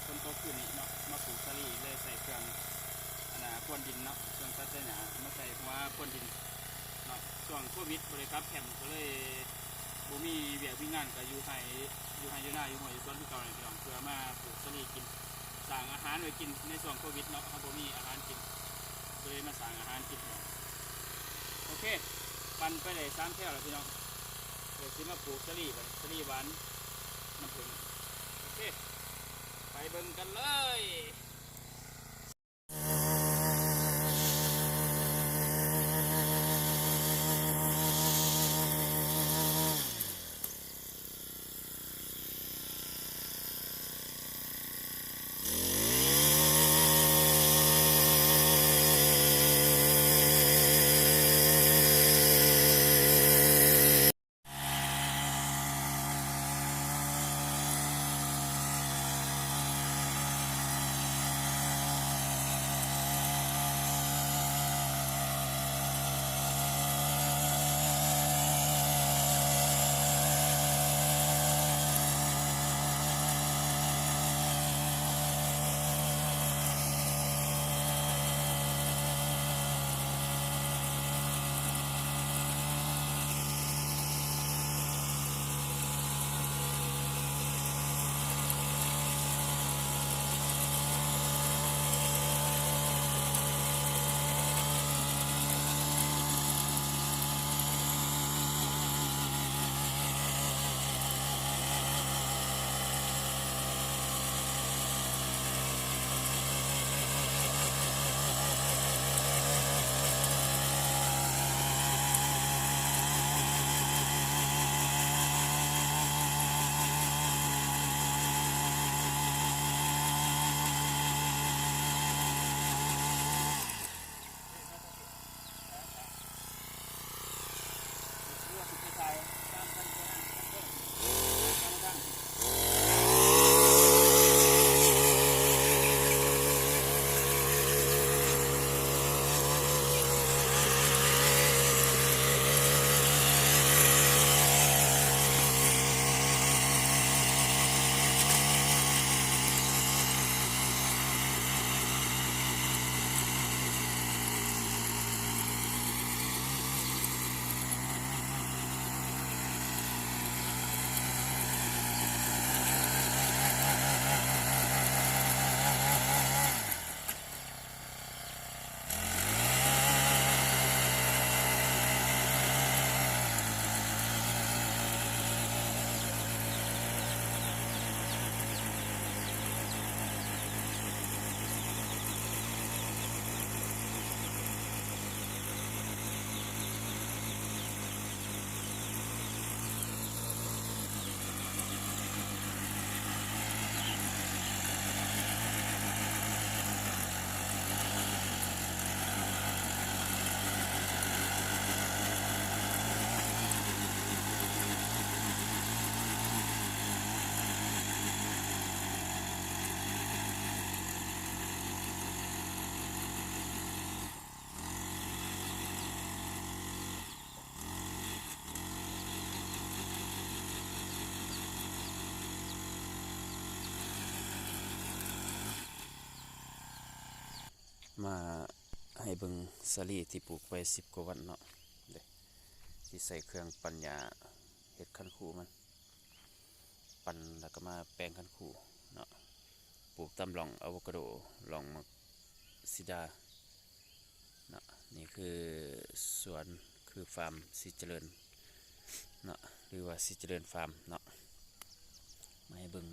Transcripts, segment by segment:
ฝนตกขึ้นนี่เนาะมาปลูกสาลี่เลยใส่เครื่องพรวนดินเนาะเครื่องตัดหญ้ามาใส่หัวพรวนดินเนาะช่วงโควิดบริการแคมป์ก็เลยบ่มีเวียกมีงานก็อยู่ไห้อยู่หน้าอยู่หัวอยู่สวนที่เก่าเลยพี่น้องเพื่อมาปลูกสาลี่กินสั่งอาหารไว้กินในช่วงโควิดเนาะเขาบ่มีอาหารกินก็เลยมาสั่งอาหารกินเนาะโอเคปั่นไปเลย3แถวแล้วพี่น้องเดี๋ยวสิมาปลูกสาลี่สาลี่หวานน้ำผึ้งโอเคไปเบิ่งกันเลยมาให้เบิ่งสาลี่ที่ปลูกไว้10 กว่าวันเนาะเด้ที่ใส่เครื่องปั่นหญ้าเฮ็ดคันคูมันปั่นแล้วก็มาแปลงคันคูเนาะปลูกตามหล่องอะโวคาโดหล่องมักซิดาเนาะนี่คือสวนคือฟาร์มสิเจริญเนาะหรือว่าสิเจริญฟาร์มเนาะมาให้เบิ่ง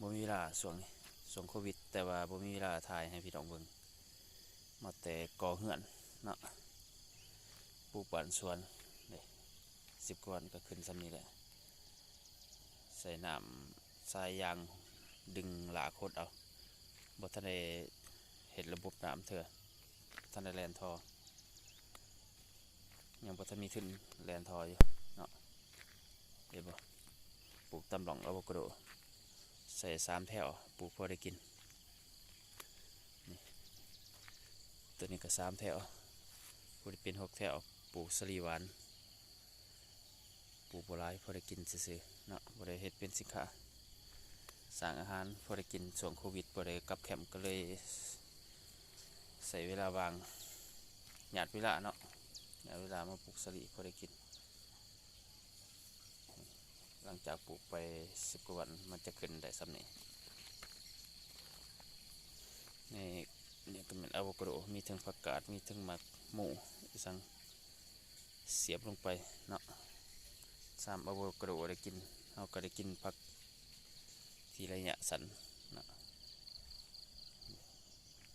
บ่มีเวลาช่วงโควิดแต่ว่าบ่มีเวลาถ่ายให้พี่น้องเบิ่งมาแต่ก่อเฮือนเนาะปลูกบ้านสวนนี่10 กว่าวันก็ขึ้นซ้ำนี้แหละใส่น้ำสายยางดึงหลาโคตรเอาบ่ทันได้เฮ็ดระบบน้ำเถื่อทันได้แล่นท่อยังบ่ทันมีทุนแล่นท่ออยู่เนาะเห็นบ่ปลูกตำหล่องอะโวคาโดใส่3 แถวปลูกพอได้กินนี่ตัวนี้ก็3 แถวพอได้เป็น6 แถวปลูกสาลี่หวานปลูกบ่หลายพอได้กินซื่อๆเนาะบ่ได้เฮ็ดเป็นสินค้า สร้างอาหารพอได้กินช่วงโควิดพอได้กลับแคมป์ก็เลยใส่เวลาว่างหยาดเวลาเนาะหยาดเวลามาปลูกสลีพอได้กินหลังจากปลูกไป10 กว่าวันมันจะขึ้นได้สำนี้นี่ก็เป็นอะโวคาโดมีทั้งผักกาดมีทั้งหมักหมูสั่งเสียบลงไปเนาะ3อะโวคาโดได้กินเราก็ได้กินผักทีระยะสั้นเนาะ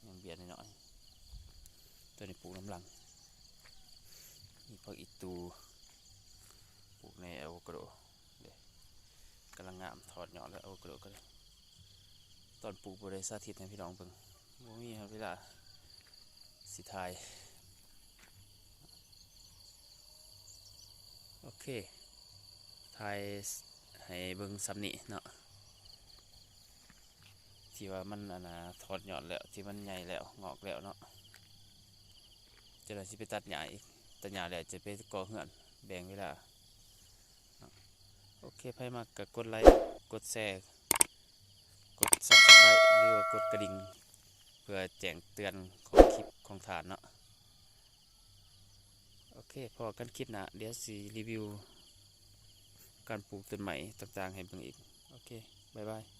ยังเบียดน้อยตัวนี้ปลูกน้ำลังมีผักอีตูปลูกในอะโวคาโดกำลังงามถอดยอดแล้วอะโวคาโดก็ตอนปลูกบริษัททิศให้พี่น้องเบิ่งบ่มีครับเวลาสิทายโอเคทายให้เบิ่งซ้ำนี้เนาะที่ว่ามันถอดยอดแล้วที่มันใหญ่แล้วงอกแล้วเนาะจะได้สิไปตัดหญ้าอีกตัดหญ้าแล้วจะไปก่อเหือนแบ่งเวลาโอเคไผมากก็กดไลค์กดแชร์กด Subscribe หรือว่ากดกระดิ่งเพื่อแจ้งเตือนของคลิปของฐานเนาะโอเคพอกันคลิปหน้าเดี๋ยวสิรีวิวการปลูกต้นไม้ต่างๆให้เบิ่งอีกโอเคบ๊ายบาย